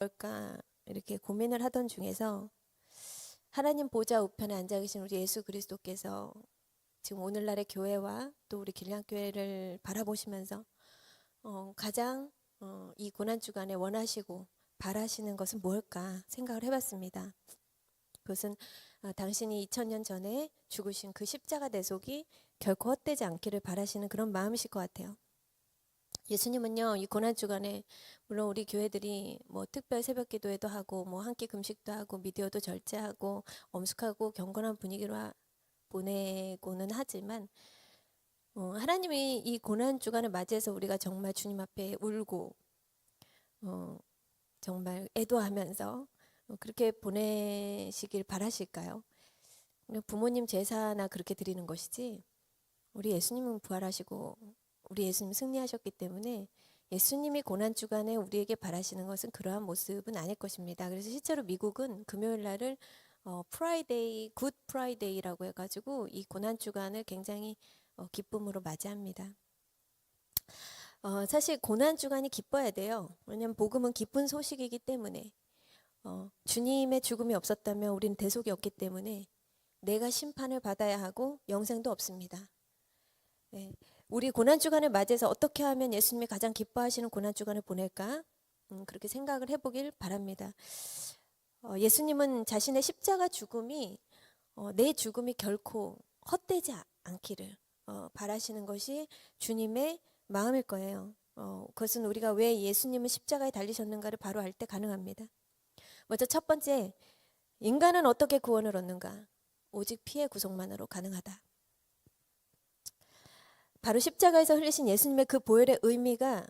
뭘까 이렇게 고민을 하던 중에서 하나님 보좌 우편에 앉아 계신 우리 예수 그리스도께서 지금 오늘날의 교회와 또 우리 길량교회를 바라보시면서 가장 이 고난주간에 원하시고 바라시는 것은 뭘까 생각을 해봤습니다. 그것은 당신이 2000년 전에 죽으신 그 십자가 대속이 결코 헛되지 않기를 바라시는 그런 마음이실 것 같아요. 예수님은요, 이 고난주간에 물론 우리 교회들이 뭐 특별 새벽 기도회도 하고 뭐 한 끼 금식도 하고 미디어도 절제하고 엄숙하고 경건한 분위기로 보내고는 하지만 하나님이 이 고난주간을 맞이해서 우리가 정말 주님 앞에 울고 정말 애도하면서 그렇게 보내시길 바라실까요? 부모님 제사나 그렇게 드리는 것이지 우리 예수님은 부활하시고 우리 예수님 승리하셨기 때문에 예수님이 고난주간에 우리에게 바라시는 것은 그러한 모습은 아닐 것입니다. 그래서 실제로 미국은 금요일 날을 프라이데이, 굿 프라이데이라고 해가지고 이 고난주간을 굉장히 기쁨으로 맞이합니다. 사실 고난주간이 기뻐야 돼요. 왜냐하면 복음은 기쁜 소식이기 때문에 주님의 죽음이 없었다면 우리는 대속이 없기 때문에 내가 심판을 받아야 하고 영생도 없습니다. 네. 우리 고난주간을 맞이해서 어떻게 하면 예수님이 가장 기뻐하시는 고난주간을 보낼까? 그렇게 생각을 해보길 바랍니다. 예수님은 자신의 십자가 죽음이 내 죽음이 결코 헛되지 않기를 바라시는 것이 주님의 마음일 거예요. 그것은 우리가 왜 예수님은 십자가에 달리셨는가를 바로 알 때 가능합니다. 먼저 첫 번째, 인간은 어떻게 구원을 얻는가? 오직 피의 구속만으로 가능하다. 바로 십자가에서 흘리신 예수님의 그 보혈의 의미가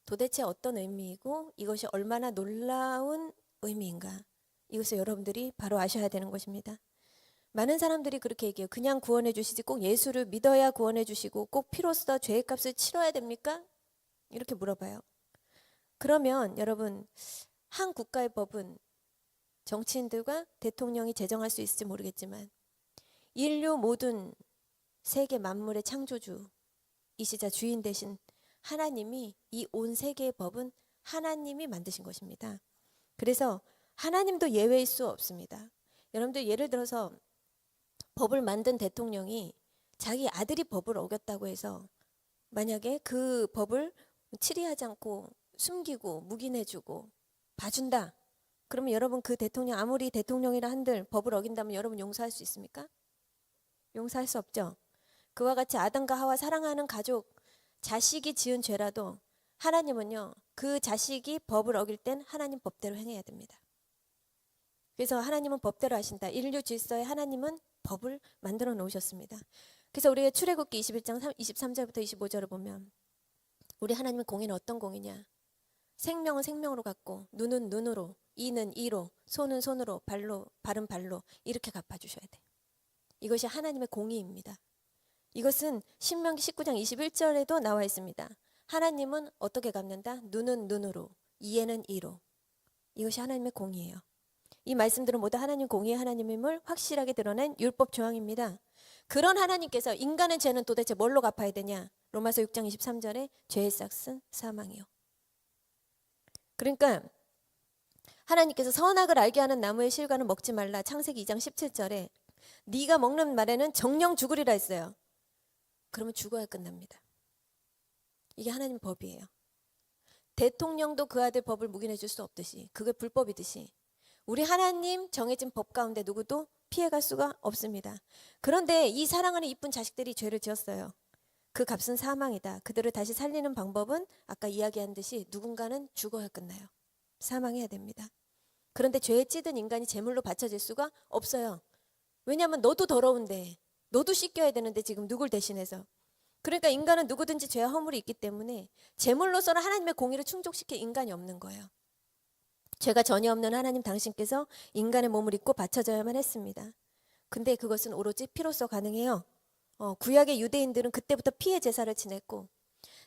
도대체 어떤 의미이고 이것이 얼마나 놀라운 의미인가, 이것을 여러분들이 바로 아셔야 되는 것입니다. 많은 사람들이 그렇게 얘기해요. 그냥 구원해 주시지 꼭 예수를 믿어야 구원해 주시고 꼭 피로써 죄의 값을 치러야 됩니까? 이렇게 물어봐요. 그러면 여러분, 한 국가의 법은 정치인들과 대통령이 제정할 수 있을지 모르겠지만 인류 모든 세계 만물의 창조주 이시자 주인 되신 하나님이 이 온 세계의 법은 하나님이 만드신 것입니다. 그래서 하나님도 예외일 수 없습니다. 여러분들 예를 들어서 법을 만든 대통령이 자기 아들이 법을 어겼다고 해서 만약에 그 법을 치리하지 않고 숨기고 묵인해주고 봐준다. 그러면 여러분 그 대통령 아무리 대통령이라 한들 법을 어긴다면 여러분 용서할 수 있습니까? 용서할 수 없죠. 그와 같이 아담과 하와 사랑하는 가족, 자식이 지은 죄라도 하나님은요, 그 자식이 법을 어길 땐 하나님 법대로 행해야 됩니다. 그래서 하나님은 법대로 하신다. 인류 질서에 하나님은 법을 만들어 놓으셨습니다. 그래서 우리가 출애굽기 21장 23절부터 25절을 보면 우리 하나님의 공의는 어떤 공의냐? 생명은 생명으로 갖고 눈은 눈으로, 이는 이로, 손은 손으로, 발은 발로 이렇게 갚아주셔야 돼. 이것이 하나님의 공의입니다. 이것은 신명기 19장 21절에도 나와 있습니다. 하나님은 어떻게 갚는다? 눈은 눈으로, 이에는 이로. 이것이 하나님의 공의예요. 이 말씀들은 모두 하나님 공의의 하나님임을 확실하게 드러낸 율법 조항입니다. 그런 하나님께서 인간의 죄는 도대체 뭘로 갚아야 되냐? 로마서 6장 23절에 죄의 싹은 사망이요. 그러니까 하나님께서 선악을 알게 하는 나무의 실과는 먹지 말라. 창세기 2장 17절에 네가 먹는 말에는 정령 죽으리라 했어요. 그러면 죽어야 끝납니다. 이게 하나님 법이에요. 대통령도 그 아들 법을 묵인해 줄 수 없듯이, 그게 불법이듯이 우리 하나님 정해진 법 가운데 누구도 피해갈 수가 없습니다. 그런데 이 사랑하는 이쁜 자식들이 죄를 지었어요. 그 값은 사망이다. 그들을 다시 살리는 방법은 아까 이야기한 듯이 누군가는 죽어야 끝나요. 사망해야 됩니다. 그런데 죄에 찌든 인간이 제물로 바쳐질 수가 없어요. 왜냐하면 너도 더러운데, 너도 씻겨야 되는데 지금 누굴 대신해서. 그러니까 인간은 누구든지 죄와 허물이 있기 때문에 제물로서는 하나님의 공의를 충족시킬 인간이 없는 거예요. 죄가 전혀 없는 하나님 당신께서 인간의 몸을 입고 바쳐져야만 했습니다. 근데 그것은 오로지 피로써 가능해요. 구약의 유대인들은 그때부터 피의 제사를 지냈고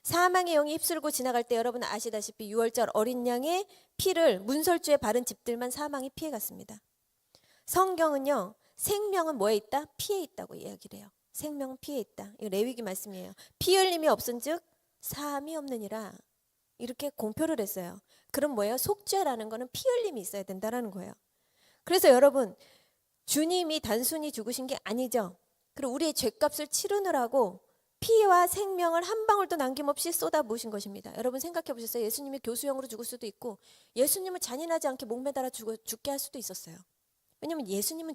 사망의 영이 휩쓸고 지나갈 때 여러분 아시다시피 유월절 어린 양의 피를 문설주에 바른 집들만 사망이 피해갔습니다. 성경은요, 생명은 뭐에 있다? 피에 있다고 이야기를 해요. 생명은 피에 있다. 이거 레위기 말씀이에요. 피 흘림이 없은즉 사함이 없느니라. 이렇게 공표를 했어요. 그럼 뭐예요? 속죄라는 거는 피 흘림이 있어야 된다라는 거예요. 그래서 여러분, 주님이 단순히 죽으신 게 아니죠. 그리고 우리의 죄값을 치르느라고 피와 생명을 한 방울도 남김없이 쏟아부으신 것입니다. 여러분 생각해 보셨어요? 예수님이 교수형으로 죽을 수도 있고 예수님을 잔인하지 않게 목매달아 죽게 할 수도 있었어요. 왜냐하면 예수님은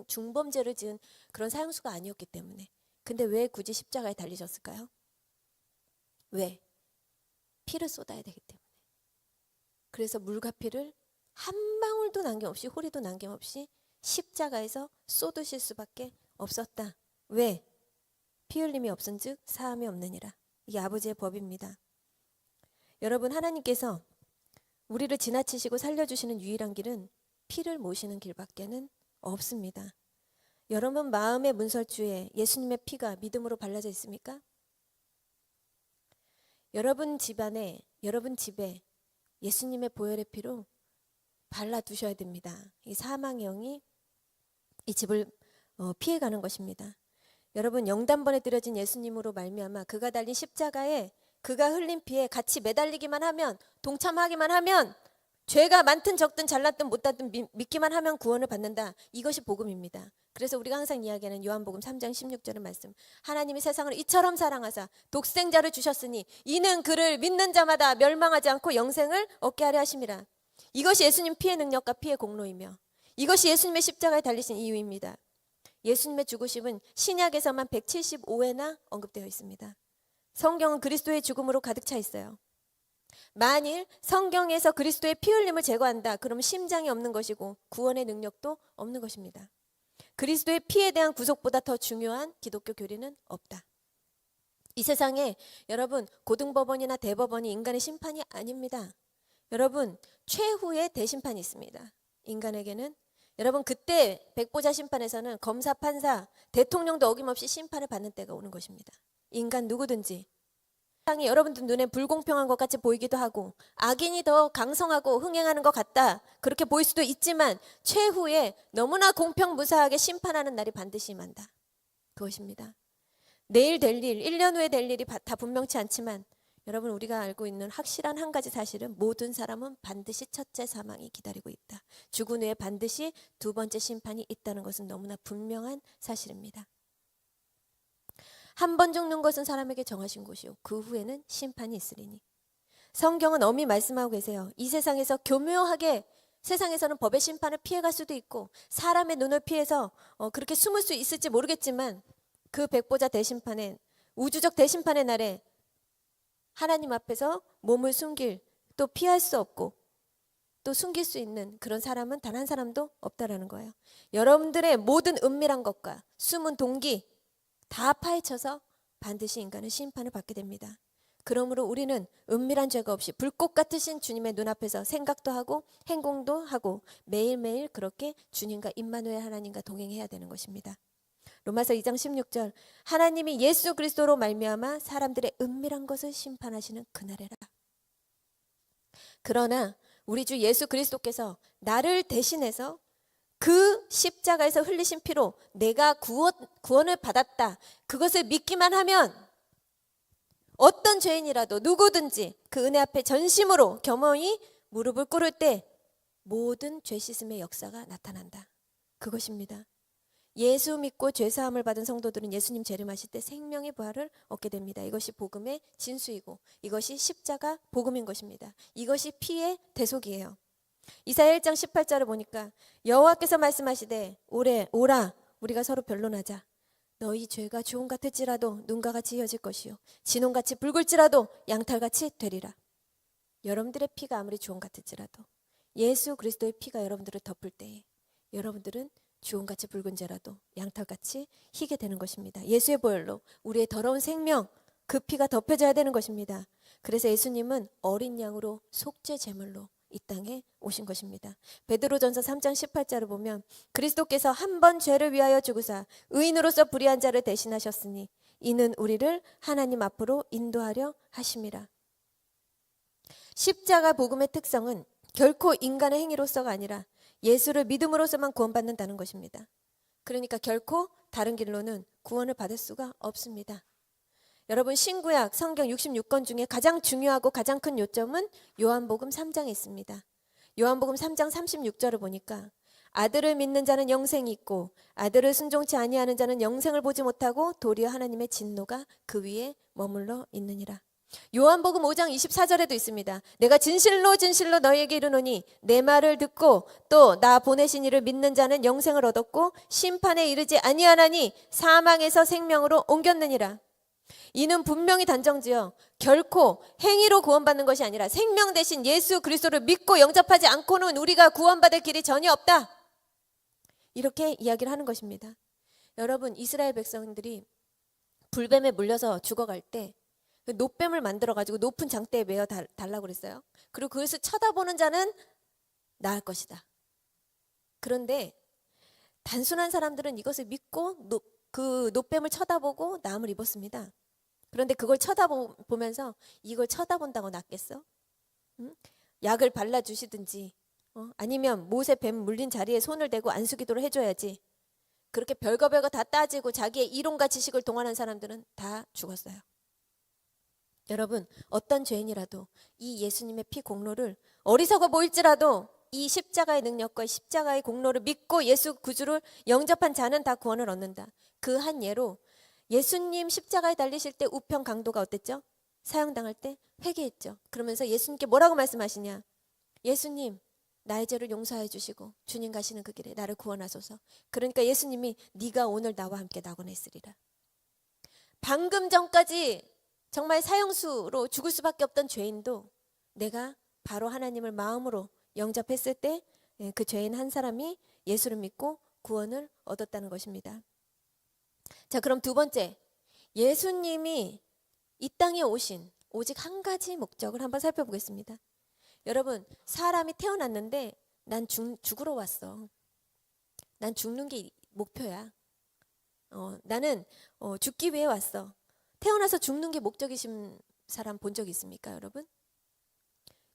중범죄를 지은 그런 사형수가 아니었기 때문에. 근데 왜 굳이 십자가에 달리셨을까요? 왜? 피를 쏟아야 되기 때문에. 그래서 물과 피를 한 방울도 남김없이, 호리도 남김없이 십자가에서 쏟으실 수밖에 없었다. 왜? 피 흘림이 없은즉 사함이 없느니라. 이게 아버지의 법입니다. 여러분, 하나님께서 우리를 지나치시고 살려주시는 유일한 길은 피를 모시는 길밖에는 없습니다. 여러분 마음의 문설주에 예수님의 피가 믿음으로 발라져 있습니까? 여러분 집안에, 여러분 집에 예수님의 보혈의 피로 발라두셔야 됩니다. 이 사망의 영이 이 집을 피해가는 것입니다. 여러분, 영단번에 드려진 예수님으로 말미암아 그가 달린 십자가에 그가 흘린 피에 같이 매달리기만 하면, 동참하기만 하면, 죄가 많든 적든 잘났든 못났든 믿기만 하면 구원을 받는다. 이것이 복음입니다. 그래서 우리가 항상 이야기하는 요한복음 3장 16절의 말씀, 하나님이 세상을 이처럼 사랑하사 독생자를 주셨으니 이는 그를 믿는 자마다 멸망하지 않고 영생을 얻게 하려 하심이라. 이것이 예수님 피의 능력과 피의 공로이며 이것이 예수님의 십자가에 달리신 이유입니다. 예수님의 죽으심은 신약에서만 175회나 언급되어 있습니다. 성경은 그리스도의 죽음으로 가득 차 있어요. 만일 성경에서 그리스도의 피 흘림을 제거한다, 그러면 심장이 없는 것이고 구원의 능력도 없는 것입니다. 그리스도의 피에 대한 구속보다 더 중요한 기독교 교리는 없다. 이 세상에 여러분, 고등법원이나 대법원이 인간의 심판이 아닙니다. 여러분, 최후의 대심판이 있습니다. 인간에게는. 여러분, 그때 백보자 심판에서는 검사, 판사, 대통령도 어김없이 심판을 받는 때가 오는 것입니다. 인간 누구든지. 세상이 여러분들 눈에 불공평한 것 같이 보이기도 하고 악인이 더 강성하고 흥행하는 것 같다, 그렇게 보일 수도 있지만 최후에 너무나 공평무사하게 심판하는 날이 반드시 임한다. 그것입니다. 내일 될 일, 1년 후에 될 일이 다 분명치 않지만 여러분, 우리가 알고 있는 확실한 한 가지 사실은 모든 사람은 반드시 첫째 사망이 기다리고 있다. 죽은 후에 반드시 두 번째 심판이 있다는 것은 너무나 분명한 사실입니다. 한 번 죽는 것은 사람에게 정하신 것이요 그 후에는 심판이 있으리니. 성경은 엄히 말씀하고 계세요. 이 세상에서 교묘하게, 세상에서는 법의 심판을 피해갈 수도 있고 사람의 눈을 피해서 그렇게 숨을 수 있을지 모르겠지만 그 백보자 대심판에, 우주적 대심판의 날에 하나님 앞에서 몸을 숨길, 또 피할 수 없고 또 숨길 수 있는 그런 사람은 단 한 사람도 없다라는 거예요. 여러분들의 모든 은밀한 것과 숨은 동기 다 파헤쳐서 반드시 인간은 심판을 받게 됩니다. 그러므로 우리는 은밀한 죄가 없이 불꽃 같으신 주님의 눈앞에서 생각도 하고 행동도 하고 매일매일 그렇게 주님과 임마누엘 하나님과 동행해야 되는 것입니다. 로마서 2장 16절, 하나님이 예수 그리스도로 말미암아 사람들의 은밀한 것을 심판하시는 그날에라. 그러나 우리 주 예수 그리스도께서 나를 대신해서 그 십자가에서 흘리신 피로 내가 구원을 받았다, 그것을 믿기만 하면 어떤 죄인이라도 누구든지 그 은혜 앞에 전심으로 겸허히 무릎을 꿇을 때 모든 죄 씻음의 역사가 나타난다. 그것입니다. 예수 믿고 죄사함을 받은 성도들은 예수님 재림하실 때 생명의 부활을 얻게 됩니다. 이것이 복음의 진수이고 이것이 십자가 복음인 것입니다. 이것이 피의 대속이에요. 이사야 1장 18절을 보니까 여호와께서 말씀하시되 오라 우리가 서로 변론하자. 너희 죄가 주홍 같을지라도 눈과 같이 이어질 것이요 진홍같이 붉을지라도 양털같이 되리라. 여러분들의 피가 아무리 주홍 같을지라도 예수 그리스도의 피가 여러분들을 덮을 때에 여러분들은 주홍같이 붉은 죄라도 양털같이 희게 되는 것입니다. 예수의 보혈로 우리의 더러운 생명, 그 피가 덮여져야 되는 것입니다. 그래서 예수님은 어린 양으로 속죄 제물로 이 땅에 오신 것입니다. 베드로전서 3장 18절을 보면 그리스도께서 한 번 죄를 위하여 죽으사 의인으로서 불의한 자를 대신하셨으니 이는 우리를 하나님 앞으로 인도하려 하심이라. 십자가 복음의 특성은 결코 인간의 행위로서가 아니라 예수를 믿음으로서만 구원받는다는 것입니다. 그러니까 결코 다른 길로는 구원을 받을 수가 없습니다. 여러분 신구약 성경 66권 중에 가장 중요하고 가장 큰 요점은 요한복음 3장에 있습니다. 요한복음 3장 36절을 보니까 아들을 믿는 자는 영생이 있고 아들을 순종치 아니하는 자는 영생을 보지 못하고 도리어 하나님의 진노가 그 위에 머물러 있느니라. 요한복음 5장 24절에도 있습니다. 내가 진실로 진실로 너희에게 이르노니 내 말을 듣고 또 나 보내신 이를 믿는 자는 영생을 얻었고 심판에 이르지 아니하나니 사망에서 생명으로 옮겼느니라. 이는 분명히 단정지어 결코 행위로 구원받는 것이 아니라 생명 대신 예수 그리스도를 믿고 영접하지 않고는 우리가 구원받을 길이 전혀 없다. 이렇게 이야기를 하는 것입니다. 여러분 이스라엘 백성들이 불뱀에 물려서 죽어갈 때 그 노뱀을 만들어가지고 높은 장대에 매어 달라고 그랬어요. 그리고 그것을 쳐다보는 자는 나을 것이다. 그런데 단순한 사람들은 이것을 믿고 그 노뱀을 쳐다보고 나음을 입었습니다. 그런데 그걸 쳐다보면서 이걸 쳐다본다고 낫겠어? 응? 약을 발라주시든지 아니면 못에 뱀 물린 자리에 손을 대고 안수기도를 해줘야지. 그렇게 별거 다 따지고 자기의 이론과 지식을 동원한 사람들은 다 죽었어요. 여러분 어떤 죄인이라도 이 예수님의 피 공로를 어리석어 보일지라도 이 십자가의 능력과 십자가의 공로를 믿고 예수 구주를 영접한 자는 다 구원을 얻는다. 그 한 예로 예수님 십자가에 달리실 때 우편 강도가 어땠죠? 사형당할 때 회개했죠. 그러면서 예수님께 뭐라고 말씀하시냐? 예수님 나의 죄를 용서해 주시고 주님 가시는 그 길에 나를 구원하소서. 그러니까 예수님이 네가 오늘 나와 함께 낙원에 있으리라. 방금 전까지 정말 사형수로 죽을 수밖에 없던 죄인도 내가 바로 하나님을 마음으로 영접했을 때 그 죄인 한 사람이 예수를 믿고 구원을 얻었다는 것입니다. 자, 그럼 두 번째, 예수님이 이 땅에 오신 오직 한 가지 목적을 한번 살펴보겠습니다. 여러분 사람이 태어났는데 난 죽으러 왔어. 난 죽는 게 목표야. 나는 죽기 위해 왔어. 태어나서 죽는 게 목적이신 사람 본 적 있습니까, 여러분?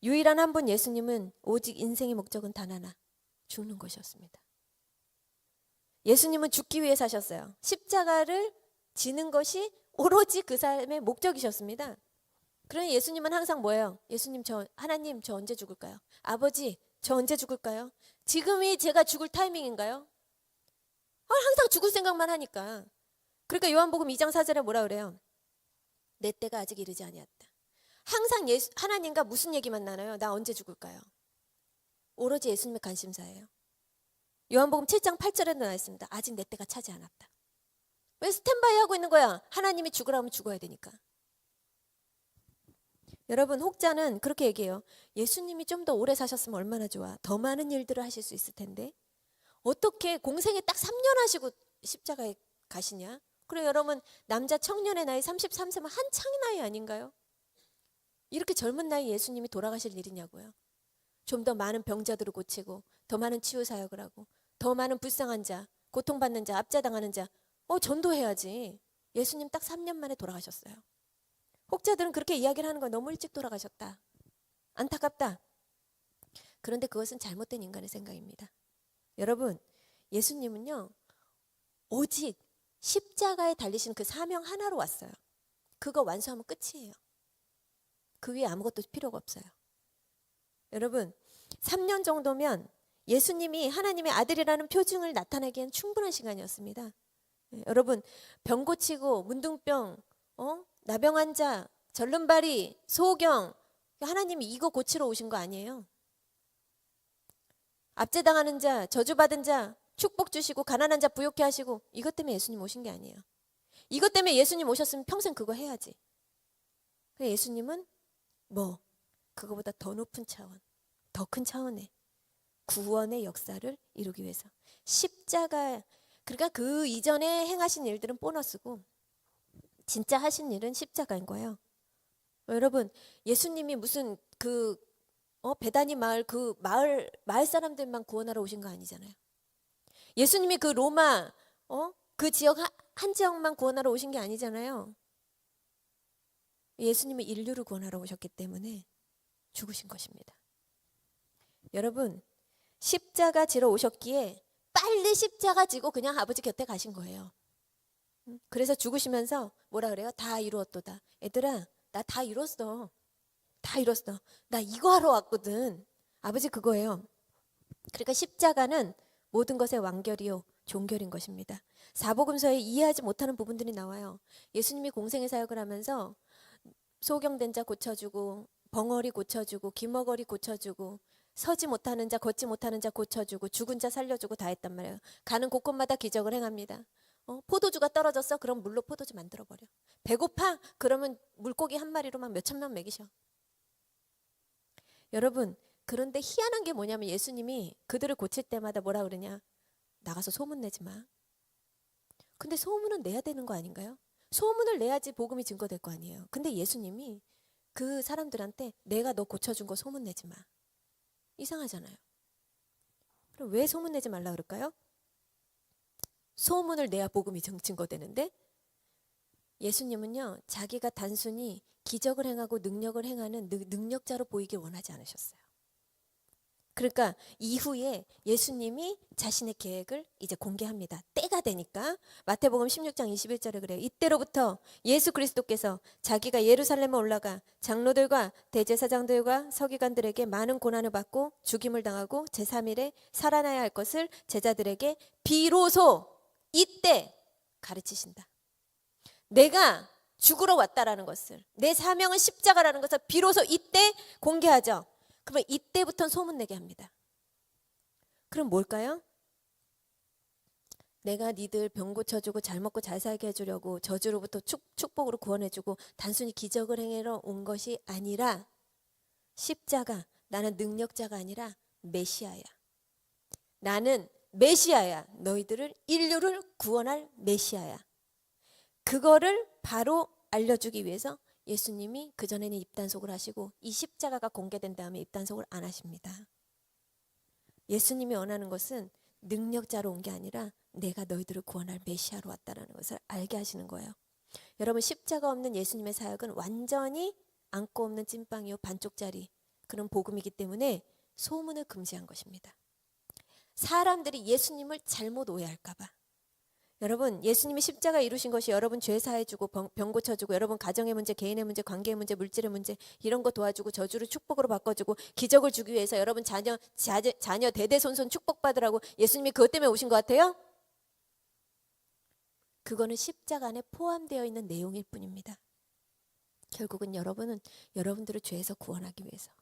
유일한 한 분 예수님은 오직 인생의 목적은 단 하나, 죽는 것이었습니다. 예수님은 죽기 위해 사셨어요. 십자가를 지는 것이 오로지 그 삶의 목적이셨습니다. 그러니 예수님은 항상 뭐예요? 예수님 하나님 저 언제 죽을까요? 아버지 저 언제 죽을까요? 지금이 제가 죽을 타이밍인가요? 항상 죽을 생각만 하니까. 그러니까 요한복음 2장 4절에 뭐라 그래요? 내 때가 아직 이르지 아니었다. 항상 하나님과 무슨 얘기만 나눠요? 나 언제 죽을까요? 오로지 예수님의 관심사예요. 요한복음 7장 8절에도 나와 있습니다. 아직 내 때가 차지 않았다. 왜 스탠바이 하고 있는 거야? 하나님이 죽으라면 죽어야 되니까. 여러분 혹자는 그렇게 얘기해요. 예수님이 좀 더 오래 사셨으면 얼마나 좋아. 더 많은 일들을 하실 수 있을 텐데 어떻게 공생에 딱 3년 하시고 십자가에 가시냐? 그리고 여러분 남자 청년의 나이 33세면 한창 나이 아닌가요? 이렇게 젊은 나이 예수님이 돌아가실 일이냐고요. 좀 더 많은 병자들을 고치고 더 많은 치유 사역을 하고 더 많은 불쌍한 자, 고통받는 자, 압제당하는 자 전도해야지. 예수님 딱 3년 만에 돌아가셨어요. 혹자들은 그렇게 이야기를 하는 거예요. 너무 일찍 돌아가셨다. 안타깝다. 그런데 그것은 잘못된 인간의 생각입니다. 여러분 예수님은요 오직 십자가에 달리신 그 사명 하나로 왔어요. 그거 완수하면 끝이에요. 그 위에 아무것도 필요가 없어요. 여러분 3년 정도면 예수님이 하나님의 아들이라는 표징을 나타내기엔 충분한 시간이었습니다. 여러분 병 고치고 문둥병, 나병 환자, 절름발이, 소경 하나님이 이거 고치러 오신 거 아니에요. 압제당하는 자, 저주받은 자 축복 주시고 가난한 자 부욕케 하시고 이것 때문에 예수님 오신 게 아니에요. 이것 때문에 예수님 오셨으면 평생 그거 해야지. 예수님은 그거보다 더 높은 차원, 더 큰 차원의 구원의 역사를 이루기 위해서 십자가, 그러니까 그 이전에 행하신 일들은 보너스고 진짜 하신 일은 십자가인 거예요. 여러분 예수님이 무슨 베다니 마을 마을 사람들만 구원하러 오신 거 아니잖아요. 예수님이 그 로마 그 지역 한 지역만 구원하러 오신 게 아니잖아요. 예수님은 인류를 구원하러 오셨기 때문에 죽으신 것입니다. 여러분 십자가 지러 오셨기에 빨리 십자가 지고 그냥 아버지 곁에 가신 거예요. 그래서 죽으시면서 뭐라 그래요? 다 이루었도다. 얘들아, 나 다 이뤘어. 다 이뤘어. 나 이거 하러 왔거든. 아버지 그거예요. 그러니까 십자가는 모든 것의 완결이요 종결인 것입니다. 사복음서에 이해하지 못하는 부분들이 나와요. 예수님이 공생의 사역을 하면서 소경된 자 고쳐주고, 벙어리 고쳐주고, 기머거리 고쳐주고, 서지 못하는 자, 걷지 못하는 자 고쳐주고, 죽은 자 살려주고 다 했단 말이에요. 가는 곳곳마다 기적을 행합니다. 포도주가 떨어졌어? 그럼 물로 포도주 만들어버려. 배고파? 그러면 물고기 한 마리로 막 몇천 명 먹이셔. 여러분, 그런데 희한한 게 뭐냐면 예수님이 그들을 고칠 때마다 뭐라 그러냐? 나가서 소문내지 마. 근데 소문은 내야 되는 거 아닌가요? 소문을 내야지 복음이 증거될 거 아니에요. 근데 예수님이 그 사람들한테 내가 너 고쳐준 거 소문내지 마. 이상하잖아요. 그럼 왜 소문내지 말라 그럴까요? 소문을 내야 복음이 증거되는데 예수님은요, 자기가 단순히 기적을 행하고 능력을 행하는 능력자로 보이길 원하지 않으셨어요. 그러니까 이후에 예수님이 자신의 계획을 이제 공개합니다. 때가 되니까 마태복음 16장 21절에 그래요. 이때로부터 예수 그리스도께서 자기가 예루살렘에 올라가 장로들과 대제사장들과 서기관들에게 많은 고난을 받고 죽임을 당하고 제3일에 살아나야 할 것을 제자들에게 비로소 이때 가르치신다. 내가 죽으러 왔다라는 것을, 내 사명은 십자가라는 것을 비로소 이때 공개하죠. 그러면 이때부터는 소문내게 합니다. 그럼 뭘까요? 내가 니들 병 고쳐주고 잘 먹고 잘 살게 해주려고 저주로부터 축복으로 구원해주고 단순히 기적을 행하러 온 것이 아니라 십자가, 나는 능력자가 아니라 메시아야. 나는 메시아야. 너희들을, 인류를 구원할 메시아야. 그거를 바로 알려주기 위해서 예수님이 그전에는 입단속을 하시고 이 십자가가 공개된 다음에 입단속을 안 하십니다. 예수님이 원하는 것은 능력자로 온 게 아니라 내가 너희들을 구원할 메시아로 왔다는 것을 알게 하시는 거예요. 여러분, 십자가 없는 예수님의 사역은 완전히 안고 없는 찐빵이요 반쪽짜리 그런 복음이기 때문에 소문을 금지한 것입니다. 사람들이 예수님을 잘못 오해할까 봐. 여러분, 예수님이 십자가 이루신 것이 여러분 죄 사해주고 병 고쳐주고 여러분 가정의 문제, 개인의 문제, 관계의 문제, 물질의 문제 이런 거 도와주고 저주를 축복으로 바꿔주고 기적을 주기 위해서 여러분 자녀 대대손손 축복받으라고 예수님이 그것 때문에 오신 것 같아요? 그거는 십자가 안에 포함되어 있는 내용일 뿐입니다. 결국은 여러분은 여러분들을 죄에서 구원하기 위해서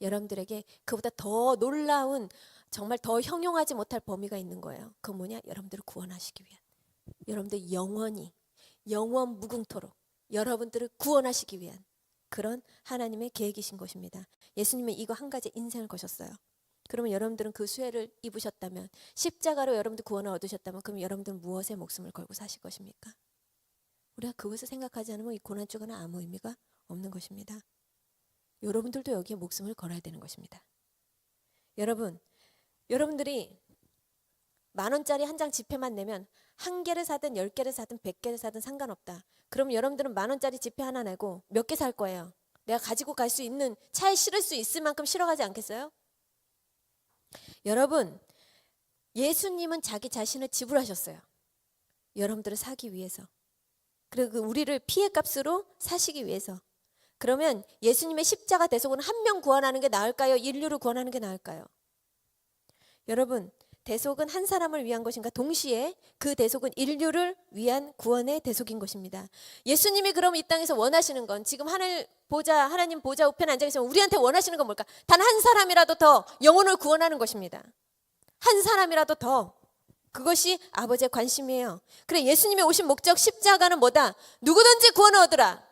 여러분들에게 그보다 더 놀라운 정말 더 형용하지 못할 범위가 있는 거예요. 그건 뭐냐? 여러분들을 구원하시기 위한, 여러분들 영원 무궁토록 여러분들을 구원하시기 위한 그런 하나님의 계획이신 것입니다. 예수님은 이거 한 가지 인생을 거셨어요. 그러면 여러분들은 그 수혜를 입으셨다면, 십자가로 여러분들 구원을 얻으셨다면, 그럼 여러분들은 무엇에 목숨을 걸고 사실 것입니까? 우리가 그것을 생각하지 않으면 이 고난주간은 아무 의미가 없는 것입니다. 여러분들도 여기에 목숨을 걸어야 되는 것입니다. 여러분들이 10,000원짜리 한 장 지폐만 내면 한 개를 사든 10개를 사든 100개를 사든 상관없다. 그럼 여러분들은 10,000원짜리 지폐 하나 내고 몇 개 살 거예요? 내가 가지고 갈 수 있는, 차에 실을 수 있을 만큼 실어가지 않겠어요? 여러분, 예수님은 자기 자신을 지불하셨어요. 여러분들을 사기 위해서. 그리고 우리를 피해 값으로 사시기 위해서. 그러면 예수님의 십자가 대속은 한 명 구원하는 게 나을까요? 인류를 구원하는 게 나을까요? 여러분, 대속은 한 사람을 위한 것인가? 동시에 그 대속은 인류를 위한 구원의 대속인 것입니다. 예수님이 그럼 이 땅에서 원하시는 건, 지금 하나님 보좌 우편에 앉아 계시면 우리한테 원하시는 건 뭘까? 단 한 사람이라도 더 영혼을 구원하는 것입니다. 한 사람이라도 더. 그것이 아버지의 관심이에요. 그래, 예수님이 오신 목적 십자가는 뭐다? 누구든지 구원을 얻으라.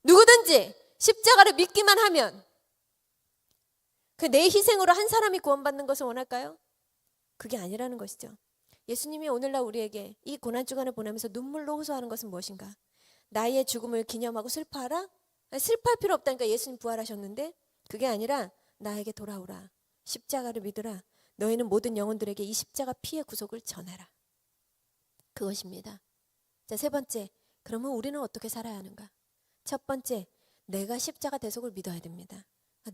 누구든지 십자가를 믿기만 하면. 그 내 희생으로 한 사람이 구원받는 것을 원할까요? 그게 아니라는 것이죠. 예수님이 오늘날 우리에게 이 고난주간을 보내면서 눈물로 호소하는 것은 무엇인가? 나의 죽음을 기념하고 슬퍼하라? 슬퍼할 필요 없다니까. 예수님 부활하셨는데. 그게 아니라 나에게 돌아오라. 십자가를 믿으라. 너희는 모든 영혼들에게 이 십자가 피의 구속을 전하라. 그것입니다. 자, 세 번째, 그러면 우리는 어떻게 살아야 하는가? 첫 번째, 내가 십자가 대속을 믿어야 됩니다.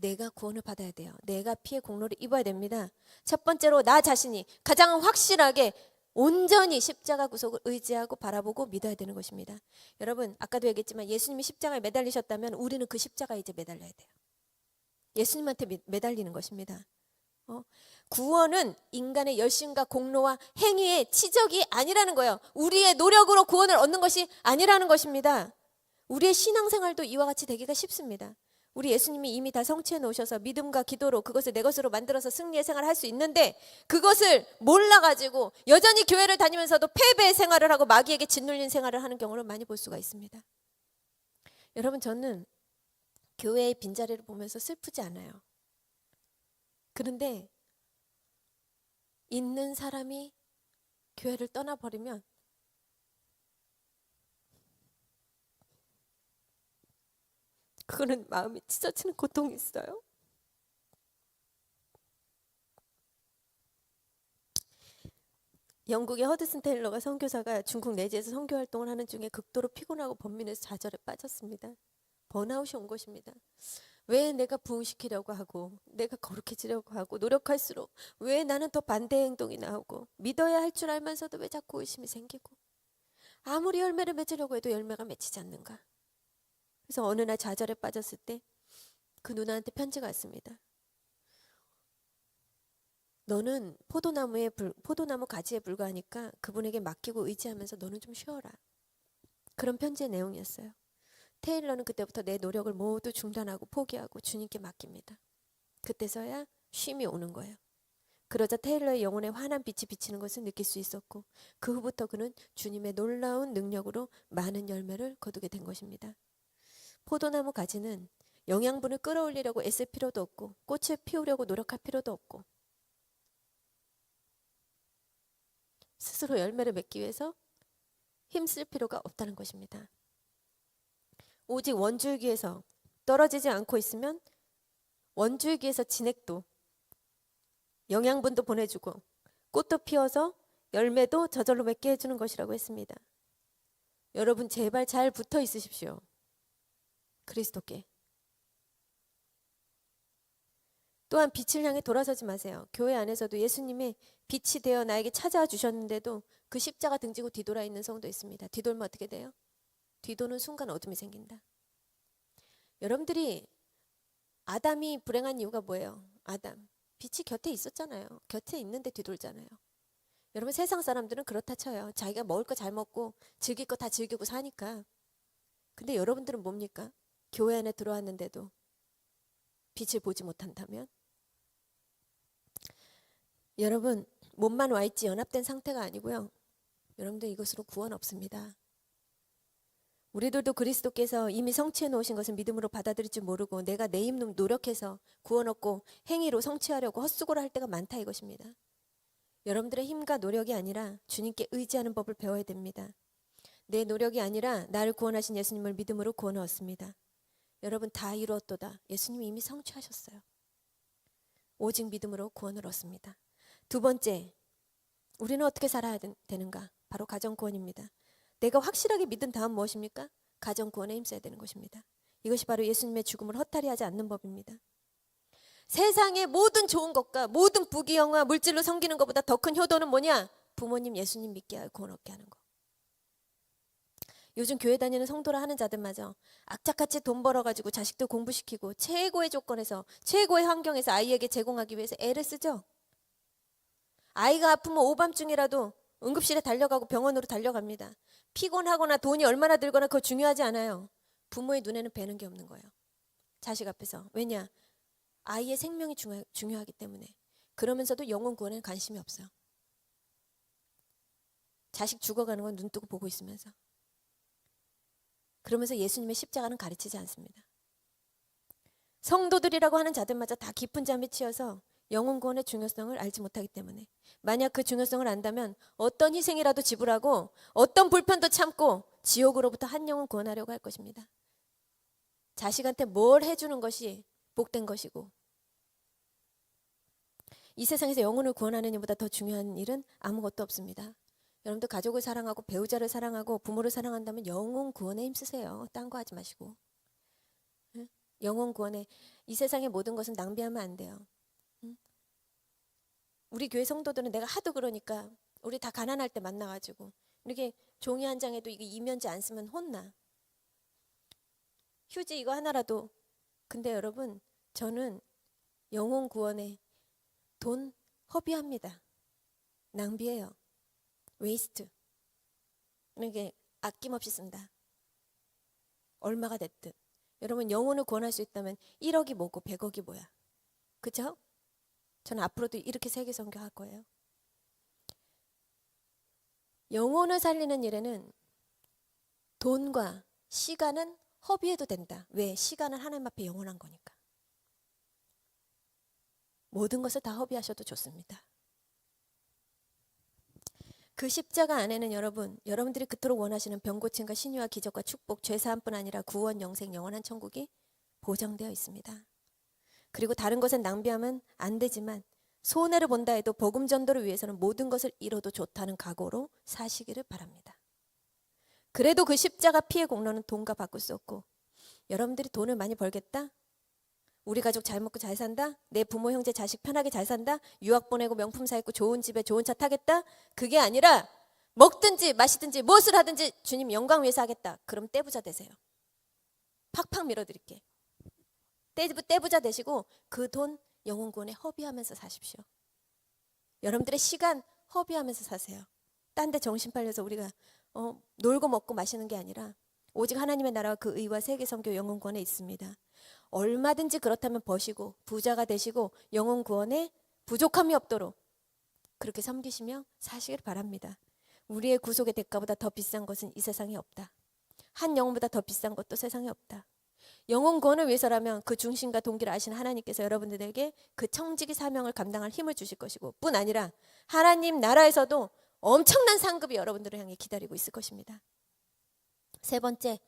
내가 구원을 받아야 돼요. 내가 피의 공로를 입어야 됩니다. 첫 번째로 나 자신이 가장 확실하게 온전히 십자가 구속을 의지하고 바라보고 믿어야 되는 것입니다. 여러분, 아까도 얘기했지만 예수님이 십자가에 매달리셨다면 우리는 그 십자가에 이제 매달려야 돼요. 예수님한테 매달리는 것입니다. 구원은 인간의 열심과 공로와 행위의 치적이 아니라는 거예요. 우리의 노력으로 구원을 얻는 것이 아니라는 것입니다. 우리의 신앙생활도 이와 같이 되기가 쉽습니다. 우리 예수님이 이미 다 성취해 놓으셔서 믿음과 기도로 그것을 내 것으로 만들어서 승리의 생활을 할 수 있는데, 그것을 몰라가지고 여전히 교회를 다니면서도 패배의 생활을 하고 마귀에게 짓눌린 생활을 하는 경우를 많이 볼 수가 있습니다. 여러분, 저는 교회의 빈자리를 보면서 슬프지 않아요. 그런데 있는 사람이 교회를 떠나버리면 그거는 마음이 찢어지는 고통이 있어요. 영국의 허드슨 테일러가 선교사가 중국 내지에서 선교 활동을 하는 중에 극도로 피곤하고 번민해서 좌절에 빠졌습니다. 번아웃이 온 것입니다. 왜 내가 부흥시키려고 하고 내가 거룩해지려고 하고 노력할수록 왜 나는 더 반대 행동이 나오고, 믿어야 할 줄 알면서도 왜 자꾸 의심이 생기고, 아무리 열매를 맺으려고 해도 열매가 맺히지 않는가. 그래서 어느 날 좌절에 빠졌을 때 그 누나한테 편지가 왔습니다. 너는 포도나무 가지에 불과하니까 그분에게 맡기고 의지하면서 너는 좀 쉬어라. 그런 편지의 내용이었어요. 테일러는 그때부터 내 노력을 모두 중단하고 포기하고 주님께 맡깁니다. 그때서야 쉼이 오는 거예요. 그러자 테일러의 영혼에 환한 빛이 비치는 것을 느낄 수 있었고, 그 후부터 그는 주님의 놀라운 능력으로 많은 열매를 거두게 된 것입니다. 포도나무 가지는 영양분을 끌어올리려고 애쓸 필요도 없고 꽃을 피우려고 노력할 필요도 없고, 스스로 열매를 맺기 위해서 힘쓸 필요가 없다는 것입니다. 오직 원줄기에서 떨어지지 않고 있으면 원줄기에서 진액도 영양분도 보내주고 꽃도 피워서 열매도 저절로 맺게 해주는 것이라고 했습니다. 여러분, 제발 잘 붙어 있으십시오. 그리스도께. 또한 빛을 향해 돌아서지 마세요. 교회 안에서도 예수님의 빛이 되어 나에게 찾아와 주셨는데도 그 십자가 등지고 뒤돌아 있는 성도 있습니다. 뒤돌면 어떻게 돼요? 뒤도는 순간 어둠이 생긴다. 여러분들이 아담이 불행한 이유가 뭐예요? 아담, 빛이 곁에 있었잖아요. 곁에 있는데 뒤돌잖아요. 여러분, 세상 사람들은 그렇다 쳐요. 자기가 먹을 거 잘 먹고 즐길 거 다 즐기고 사니까. 근데 여러분들은 뭡니까? 교회 안에 들어왔는데도 빛을 보지 못한다면? 여러분, 몸만 와 있지 연합된 상태가 아니고요. 여러분들, 이것으로 구원 없습니다. 우리들도 그리스도께서 이미 성취해 놓으신 것을 믿음으로 받아들일 줄 모르고 내가 내 힘으로 노력해서 구원 얻고 행위로 성취하려고 헛수고를 할 때가 많다, 이것입니다. 여러분들의 힘과 노력이 아니라 주님께 의지하는 법을 배워야 됩니다. 내 노력이 아니라 나를 구원하신 예수님을 믿음으로 구원을 얻습니다. 여러분, 다 이루었도다. 예수님이 이미 성취하셨어요. 오직 믿음으로 구원을 얻습니다. 두 번째, 우리는 어떻게 살아야 되는가? 바로 가정구원입니다. 내가 확실하게 믿은 다음 무엇입니까? 가정구원에 힘써야 되는 것입니다. 이것이 바로 예수님의 죽음을 허탈해하지 않는 법입니다. 세상의 모든 좋은 것과 모든 부귀영화 물질로 섬기는 것보다 더 큰 효도는 뭐냐? 부모님, 예수님 믿게 하고 구원 얻게 하는 거. 요즘 교회 다니는 성도라 하는 자들마저 악착같이 돈 벌어가지고 자식들 공부시키고 최고의 조건에서 최고의 환경에서 아이에게 제공하기 위해서 애를 쓰죠. 아이가 아프면 오밤중이라도 응급실에 달려가고 병원으로 달려갑니다. 피곤하거나 돈이 얼마나 들거나 그거 중요하지 않아요. 부모의 눈에는 뵈는 게 없는 거예요. 자식 앞에서. 왜냐? 아이의 생명이 중요하기 때문에. 그러면서도 영혼 구원에는 관심이 없어요. 자식 죽어가는 건 눈 뜨고 보고 있으면서. 그러면서 예수님의 십자가는 가르치지 않습니다. 성도들이라고 하는 자들마저 다 깊은 잠에 치여서 영혼 구원의 중요성을 알지 못하기 때문에, 만약 그 중요성을 안다면 어떤 희생이라도 지불하고 어떤 불편도 참고 지옥으로부터 한 영혼 구원하려고 할 것입니다. 자식한테 뭘 해주는 것이 복된 것이고, 이 세상에서 영혼을 구원하는 일보다 더 중요한 일은 아무것도 없습니다. 여러분들 가족을 사랑하고 배우자를 사랑하고 부모를 사랑한다면 영혼 구원에 힘쓰세요. 딴 거 하지 마시고. 영혼 구원에, 이 세상의 모든 것은 낭비하면 안 돼요. 우리 교회 성도들은 내가 하도 그러니까 우리 다 가난할 때 만나가지고 이렇게 종이 한 장에도 이게 이면지 안 쓰면 혼나. 휴지 이거 하나라도. 근데 여러분, 저는 영혼 구원에 돈 허비합니다. 낭비해요. 웨이스트. 이게 아낌없이 쓴다. 얼마가 됐든. 여러분, 영혼을 구원할 수 있다면 1억이 뭐고 100억이 뭐야. 그죠? 저는 앞으로도 이렇게 세계 선교할 거예요. 영혼을 살리는 일에는 돈과 시간은 허비해도 된다. 왜? 시간은 하나님 앞에 영원한 거니까. 모든 것을 다 허비하셔도 좋습니다. 그 십자가 안에는 여러분들이 그토록 원하시는 병고침과 신유와 기적과 축복, 죄사함뿐 아니라 구원, 영생, 영원한 천국이 보장되어 있습니다. 그리고 다른 것은 낭비하면 안 되지만 손해를 본다 해도 복음 전도를 위해서는 모든 것을 잃어도 좋다는 각오로 사시기를 바랍니다. 그래도 그 십자가 피의 공로는 돈과 바꿀 수 없고, 여러분들이 돈을 많이 벌겠다? 우리 가족 잘 먹고 잘 산다? 내 부모 형제 자식 편하게 잘 산다? 유학 보내고 명품 사 입고 좋은 집에 좋은 차 타겠다? 그게 아니라 먹든지 마시든지 무엇을 하든지 주님 영광 위해서 하겠다. 그럼 떼부자 되세요. 팍팍 밀어드릴게. 떼부자 되시고 그 돈 영혼 구원에 허비하면서 사십시오. 여러분들의 시간 허비하면서 사세요. 딴 데 정신 팔려서 우리가 놀고 먹고 마시는 게 아니라 오직 하나님의 나라와 그 의와 세계 선교 영혼 구원에 있습니다. 얼마든지 그렇다면 버시고 부자가 되시고 영혼 구원에 부족함이 없도록 그렇게 섬기시며 사시길 바랍니다. 우리의 구속의 대가보다 더 비싼 것은 이 세상에 없다. 한 영혼보다 더 비싼 것도 세상에 없다. 영혼 구원을 위해서라면 그 중심과 동기를 아시는 하나님께서 여러분들에게 그 청지기 사명을 감당할 힘을 주실 것이고, 뿐 아니라 하나님 나라에서도 엄청난 상급이 여러분들을 향해 기다리고 있을 것입니다. 세 번째,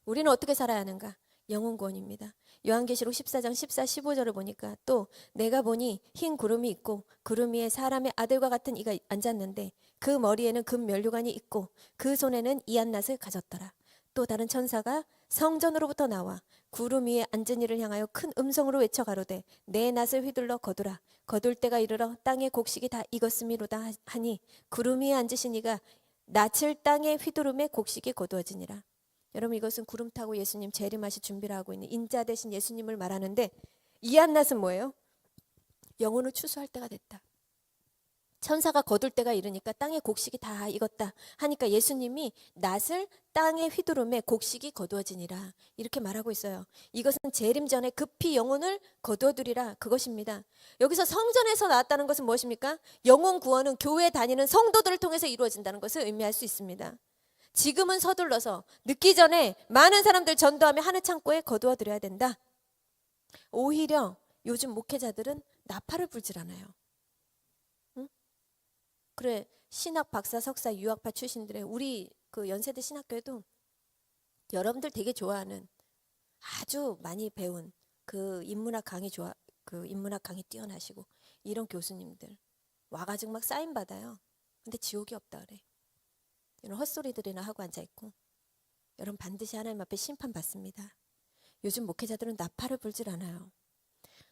우리는 어떻게 살아야 하는가? 영혼 구원입니다. 요한계시록 14장 14, 15절을 보니까 또 내가 보니 흰 구름이 있고 구름 위에 사람의 아들과 같은 이가 앉았는데 그 머리에는 금 면류관이 있고 그 손에는 이한낫을 가졌더라. 또 다른 천사가 성전으로부터 나와 구름 위에 앉은 이를 향하여 큰 음성으로 외쳐 가로되 내 낫을 휘둘러 거두라. 거둘 때가 이르러 땅의 곡식이 다 익었음이로다 하니 구름 위에 앉으신 이가 낫을 땅에 휘두름에 곡식이 거두어지니라. 여러분, 이것은 구름 타고 예수님 재림하실 준비를 하고 있는 인자 되신 예수님을 말하는데, 이한낫은 뭐예요? 영혼을 추수할 때가 됐다. 천사가 거둘 때가 이르니까 땅에 곡식이 다 익었다 하니까 예수님이 낫을 땅에 휘두름에 곡식이 거두어지니라 이렇게 말하고 있어요. 이것은 재림 전에 급히 영혼을 거두어두리라 그것입니다. 여기서 성전에서 나왔다는 것은 무엇입니까? 영혼 구원은 교회에 다니는 성도들을 통해서 이루어진다는 것을 의미할 수 있습니다. 지금은 서둘러서 늦기 전에 많은 사람들 전도하며 하늘 창고에 거두어드려야 된다. 오히려 요즘 목회자들은 나팔을 불질 않아요. 그래, 신학 박사 석사 유학파 출신들의 우리 그 연세대 신학교에도 여러분들 되게 좋아하는 아주 많이 배운 그 인문학 강의 뛰어나시고 이런 교수님들 와가지고 막 사인 받아요. 근데 지옥이 없다 그래. 이런 헛소리들이나 하고 앉아있고, 여러분 반드시 하나님 앞에 심판받습니다. 요즘 목회자들은 나팔을 불질 않아요.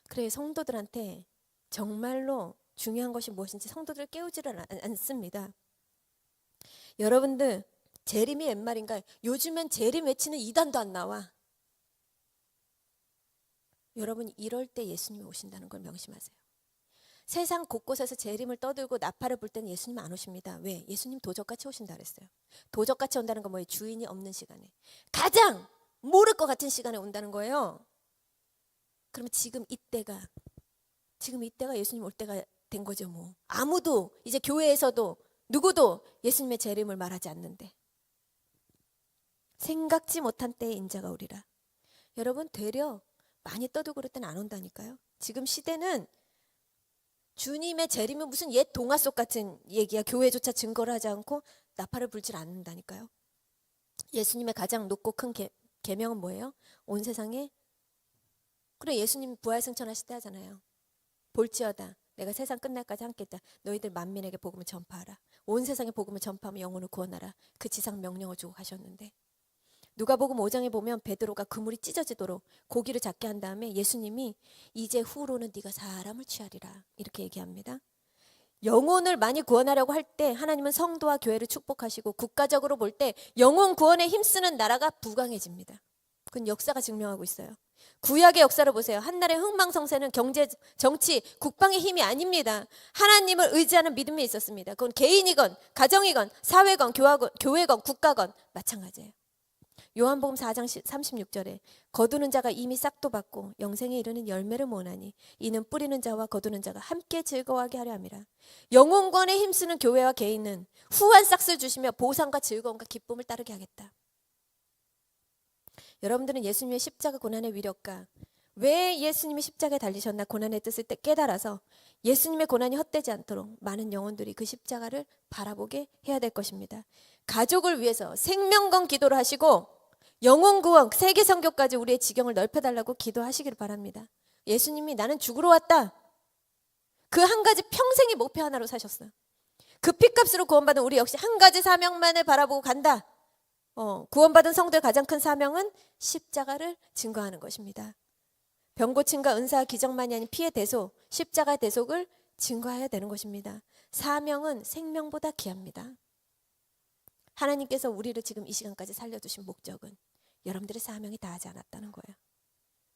그래, 성도들한테 정말로 중요한 것이 무엇인지 성도들을 깨우지를 않습니다. 여러분들 재림이 웬 말인가? 요즘엔 재림 외치는 이단도 안 나와. 여러분, 이럴 때 예수님이 오신다는 걸 명심하세요. 세상 곳곳에서 재림을 떠들고 나팔을 불 때는 예수님 안 오십니다. 왜? 예수님 도적같이 오신다 그랬어요. 도적같이 온다는 건 뭐예요? 주인이 없는 시간에, 가장 모를 것 같은 시간에 온다는 거예요. 그러면 지금 이때가 예수님 올 때가 된 거죠. 뭐 아무도 이제 교회에서도 누구도 예수님의 재림을 말하지 않는데 생각지 못한 때에 인자가 오리라. 여러분, 되려 많이 떠들고 그럴 때는 안 온다니까요. 지금 시대는 주님의 재림이 무슨 옛 동화 속 같은 얘기야. 교회조차 증거를 하지 않고 나팔을 불질 않는다니까요. 예수님의 가장 높고 큰 계명은 뭐예요? 온 세상에, 그래, 예수님 부활승천하실 때 하잖아요. 볼지어다 내가 세상 끝날까지 함께 있다. 너희들 만민에게 복음을 전파하라. 온 세상에 복음을 전파하며 영혼을 구원하라. 그 지상 명령을 주고 가셨는데, 누가복음 5장에 보면 베드로가 그물이 찢어지도록 고기를 잡게 한 다음에 예수님이 이제 후로는 네가 사람을 취하리라 이렇게 얘기합니다. 영혼을 많이 구원하려고 할 때 하나님은 성도와 교회를 축복하시고 국가적으로 볼 때 영혼 구원에 힘쓰는 나라가 부강해집니다. 그건 역사가 증명하고 있어요. 구약의 역사를 보세요. 한날의 흥망성쇠는 경제, 정치, 국방의 힘이 아닙니다. 하나님을 의지하는 믿음이 있었습니다. 그건 개인이건 가정이건 사회건 교회건 국가건 마찬가지예요. 요한복음 4장 36절에 거두는 자가 이미 싹도 받고 영생에 이르는 열매를 모으나니 이는 뿌리는 자와 거두는 자가 함께 즐거워하게 하려 함이라. 영혼권에 힘쓰는 교회와 개인은 후한 싹을 주시며 보상과 즐거움과 기쁨을 따르게 하겠다. 여러분들은 예수님의 십자가 고난의 위력과 왜 예수님이 십자가에 달리셨나 고난의 뜻을 깨달아서 예수님의 고난이 헛되지 않도록 많은 영혼들이 그 십자가를 바라보게 해야 될 것입니다. 가족을 위해서 생명건 기도를 하시고 영혼 구원, 세계 선교까지 우리의 지경을 넓혀달라고 기도하시기를 바랍니다. 예수님이 나는 죽으러 왔다. 그 한 가지 평생의 목표 하나로 사셨어요. 그 피값으로 구원받은 우리 역시 한 가지 사명만을 바라보고 간다. 구원받은 성도의 가장 큰 사명은 십자가를 증거하는 것입니다. 병고침과 은사와 기적만이 아닌 피의 대속, 십자가의 대속을 증거해야 되는 것입니다. 사명은 생명보다 귀합니다. 하나님께서 우리를 지금 이 시간까지 살려두신 목적은 여러분들의 사명이 다하지 않았다는 거예요.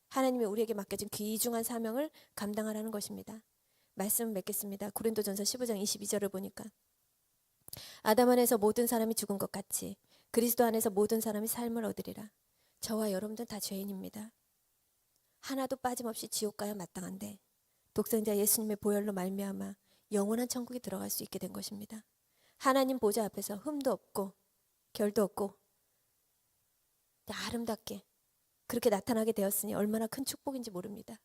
하나님이 우리에게 맡겨진 귀중한 사명을 감당하라는 것입니다. 말씀을 맺겠습니다. 고린도전서 15장 22절을 보니까 아담 안에서 모든 사람이 죽은 것 같이 그리스도 안에서 모든 사람이 삶을 얻으리라. 저와 여러분들은 다 죄인입니다. 하나도 빠짐없이 지옥 가야 마땅한데 독생자 예수님의 보혈로 말미암아 영원한 천국에 들어갈 수 있게 된 것입니다. 하나님 보좌 앞에서 흠도 없고 결도 없고 아름답게 그렇게 나타나게 되었으니 얼마나 큰 축복인지 모릅니다.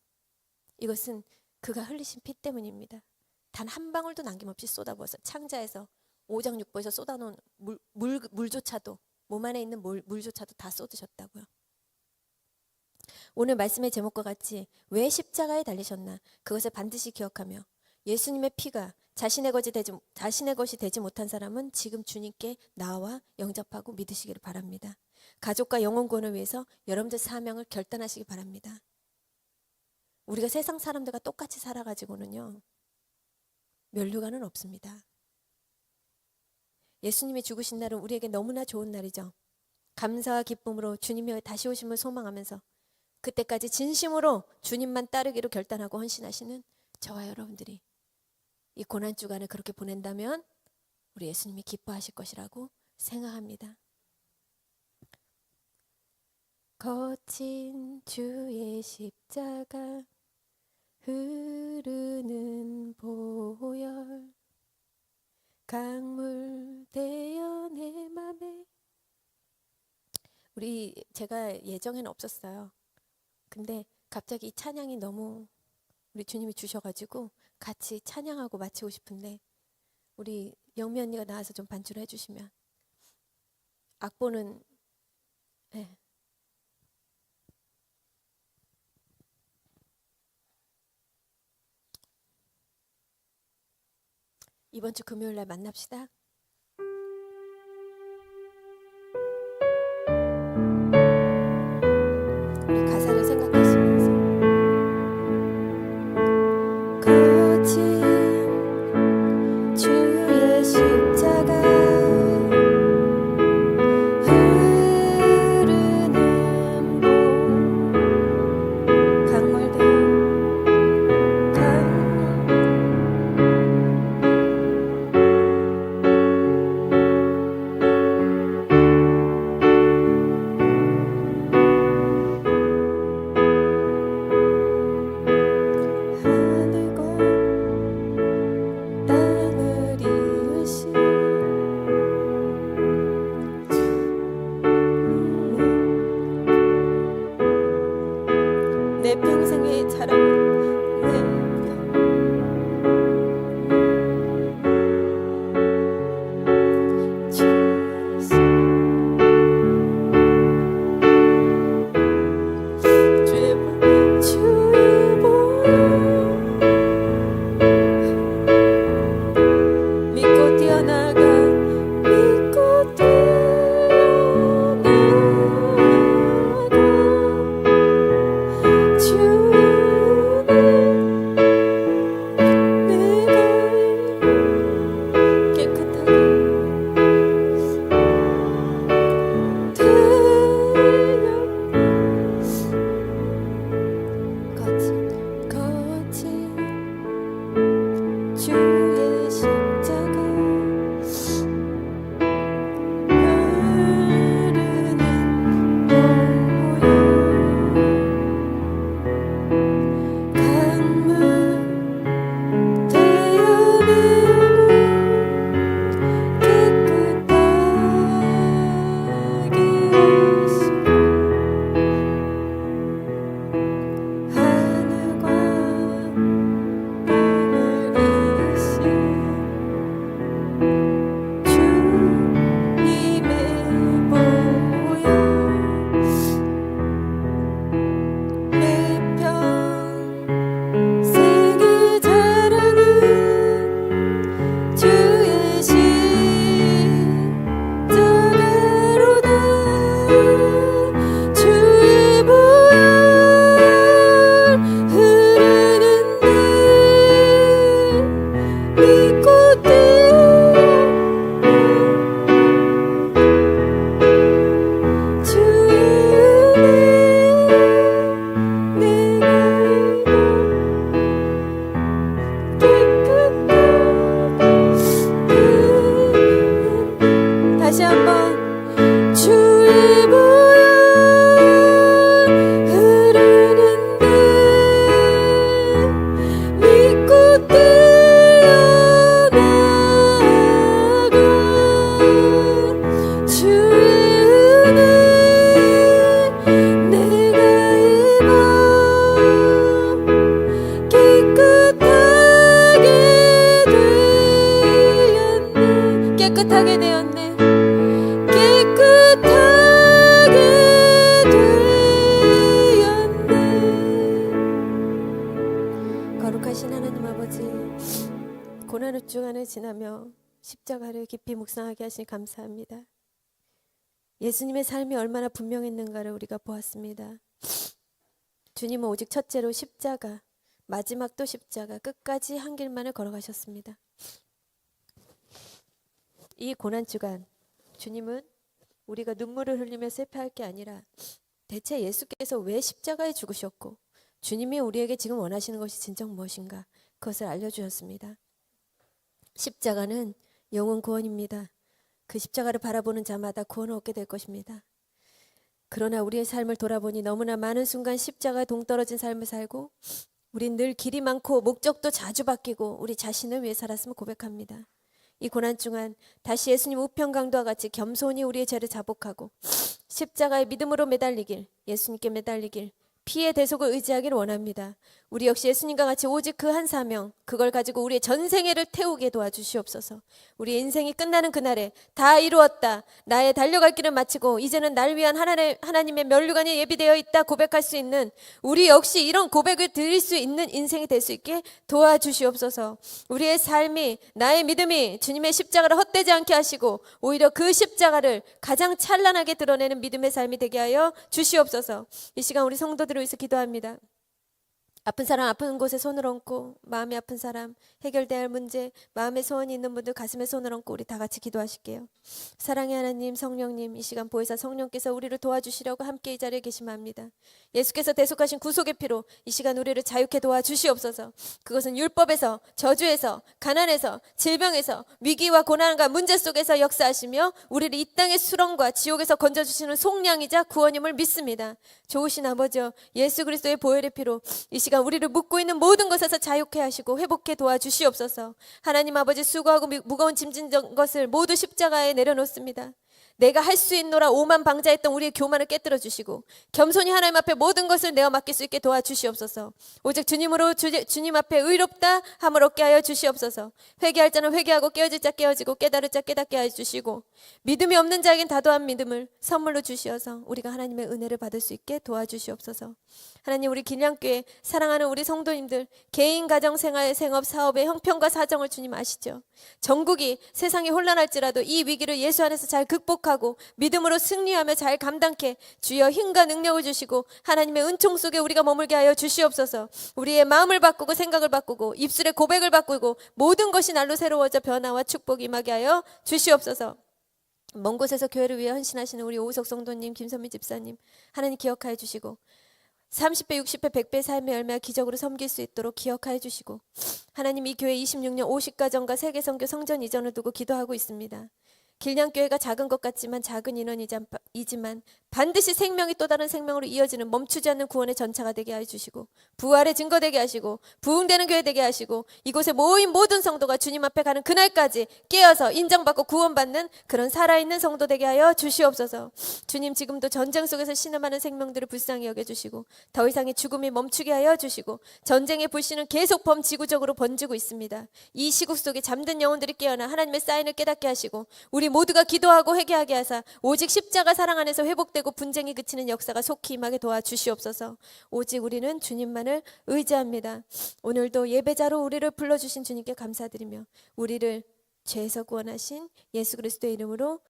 이것은 그가 흘리신 피 때문입니다. 단 한 방울도 남김없이 쏟아부어서 창자에서 오장육부에서 쏟아놓은 물조차도 몸 안에 있는 물조차도 다 쏟으셨다고요. 오늘 말씀의 제목과 같이 왜 십자가에 달리셨나 그것을 반드시 기억하며 예수님의 피가 자신의 것이 되지 못한 사람은 지금 주님께 나와 영접하고 믿으시기를 바랍니다. 가족과 영혼 구원을 위해서 여러분들 사명을 결단하시기 바랍니다. 우리가 세상 사람들과 똑같이 살아가지고는요 면류관은 없습니다. 예수님이 죽으신 날은 우리에게 너무나 좋은 날이죠. 감사와 기쁨으로 주님이 다시 오심을 소망하면서 그때까지 진심으로 주님만 따르기로 결단하고 헌신하시는 저와 여러분들이 이 고난 주간을 그렇게 보낸다면 우리 예수님이 기뻐하실 것이라고 생각합니다. 거친 주의 십자가 흐르는 보혈 강물 되어 내 맘에 제가 예정에는 없었어요. 근데 갑자기 이 찬양이 너무 우리 주님이 주셔가지고 같이 찬양하고 마치고 싶은데 우리 영미 언니가 나와서 좀 반주를 해주시면. 악보는 네. 이번 주 금요일 날 만납시다. 우리 가사를 생각하시면서 거친 주의 십자가 흐르는 강물 되어 주의 십자가 흐르는 보혈 강물 태우는 깨끗하게 하시고 하늘과 땅을 이신 주님의 보혈 내 평생을 자랑은 주의 십자가로다. 주의 보혈 흐르는데 믿고 주의 은혜 내가 깨끗하게 다시 한번 주의 보혈 흐르는데 믿고 뛰어나가 주의 은혜 내가 입어 깨끗하게 되었네. 깨끗하게 되었네. 거룩하신 하나님 아버지, 고난의 주간을 지나며 십자가를 깊이 묵상하게 하시니 감사합니다. 예수님의 삶이 얼마나 분명했는가를 우리가 보았습니다. 주님은 오직 첫째로 십자가, 마지막도 십자가, 끝까지 한 길만을 걸어가셨습니다. 이 고난주간 주님은 우리가 눈물을 흘리며 슬퍼할 게 아니라 대체 예수께서 왜 십자가에 죽으셨고 주님이 우리에게 지금 원하시는 것이 진정 무엇인가, 그것을 알려주셨습니다. 십자가는 영혼 구원입니다. 그 십자가를 바라보는 자마다 구원을 얻게 될 것입니다. 그러나 우리의 삶을 돌아보니 너무나 많은 순간 십자가에 동떨어진 삶을 살고 우린 늘 길이 많고 목적도 자주 바뀌고 우리 자신을 위해 살았음을 고백합니다. 이 고난중간 다시 예수님 우편강도와 같이 겸손히 우리의 죄를 자복하고 십자가의 믿음으로 매달리길, 예수님께 매달리길, 피의 대속을 의지하기를 원합니다. 우리 역시 예수님과 같이 오직 그 한 사명, 그걸 가지고 우리의 전생애를 태우게 도와주시옵소서. 우리의 인생이 끝나는 그날에 다 이루었다, 나의 달려갈 길을 마치고 이제는 날 위한 하나님의 면류관이 예비되어 있다 고백할 수 있는, 우리 역시 이런 고백을 드릴 수 있는 인생이 될 수 있게 도와주시옵소서. 우리의 삶이, 나의 믿음이 주님의 십자가를 헛되지 않게 하시고 오히려 그 십자가를 가장 찬란하게 드러내는 믿음의 삶이 되게 하여 주시옵소서. 이 시간 우리 성도들을 위해서 기도합니다. 아픈 사람 아픈 곳에 손을 얹고, 마음이 아픈 사람, 해결돼야 할 문제, 마음에 소원이 있는 분들 가슴에 손을 얹고 우리 다 같이 기도하실게요. 사랑의 하나님, 성령님, 이 시간 보혜사 성령께서 우리를 도와주시려고 함께 이 자리에 계심합니다. 예수께서 대속하신 구속의 피로 이 시간 우리를 자유케 도와주시옵소서. 그것은 율법에서, 저주에서, 가난에서, 질병에서, 위기와 고난과 문제 속에서 역사하시며 우리를 이 땅의 수렁과 지옥에서 건져주시는 속량이자 구원임을 믿습니다. 좋으신 아버지여, 예수 그리스도의 보혈의 피로 이 시간 우리를 묶고 있는 모든 것에서 자유케 하시고 회복해 도와주시옵소서. 하나님 아버지, 수고하고 무거운 짐진 것을 모두 십자가에 내려놓습니다. 내가 할 수 있노라 오만 방자했던 우리의 교만을 깨뜨려 주시고 겸손히 하나님 앞에 모든 것을 내어 맡길 수 있게 도와주시옵소서. 오직 주님으로 주님 앞에 의롭다 함을 얻게 하여 주시옵소서. 회개할 자는 회개하고 깨어질 자 깨어지고 깨달을 자 깨닫게 하여 주시고 믿음이 없는 자에겐 다도한 믿음을 선물로 주시어서 우리가 하나님의 은혜를 받을 수 있게 도와주시옵소서. 하나님, 우리 길냥교회 사랑하는 우리 성도님들 개인 가정 생활 생업 사업의 형편과 사정을 주님 아시죠? 전국이 세상이 혼란할지라도 이 위기를 예수 안에서 잘 극복하고 믿음으로 승리하며 잘 감당케 주여 힘과 능력을 주시고 하나님의 은총 속에 우리가 머물게 하여 주시옵소서. 우리의 마음을 바꾸고 생각을 바꾸고 입술의 고백을 바꾸고 모든 것이 날로 새로워져 변화와 축복이 임하게 하여 주시옵소서. 먼 곳에서 교회를 위해 헌신하시는 우리 오우석 성도님, 김선미 집사님 하나님 기억하여 주시고 30배, 60배, 100배 삶의 열매와 기적으로 섬길 수 있도록 기억하여 주시고, 하나님 이 교회 26년 50가정과 세계선교 성전 이전을 두고 기도하고 있습니다. 길냥교회가 작은 것 같지만 작은 인원이지만 반드시 생명이 또 다른 생명으로 이어지는 멈추지 않는 구원의 전차가 되게 해주시고, 부활의 증거 되게 하시고, 부흥되는 교회 되게 하시고, 이곳에 모인 모든 성도가 주님 앞에 가는 그날까지 깨어서 인정받고 구원받는 그런 살아있는 성도 되게 하여 주시옵소서. 주님, 지금도 전쟁 속에서 신음하는 생명들을 불쌍히 여겨주시고, 더 이상의 죽음이 멈추게 하여 주시고, 전쟁의 불씨는 계속 범지구적으로 번지고 있습니다. 이 시국 속에 잠든 영혼들이 깨어나 하나님의 사인을 깨닫게 하시고, 우리 모두가 기도하고 회개하게 하사 오직 십자가 사랑 안에서 회복되고 분쟁이 그치는 역사가 속히 임하게 도와주시옵소서. 오직 우리는 주님만을 의지합니다. 오늘도 예배자로 우리를 불러주신 주님께 감사드리며, 우리를 죄에서 구원하신 예수 그리스도의 이름으로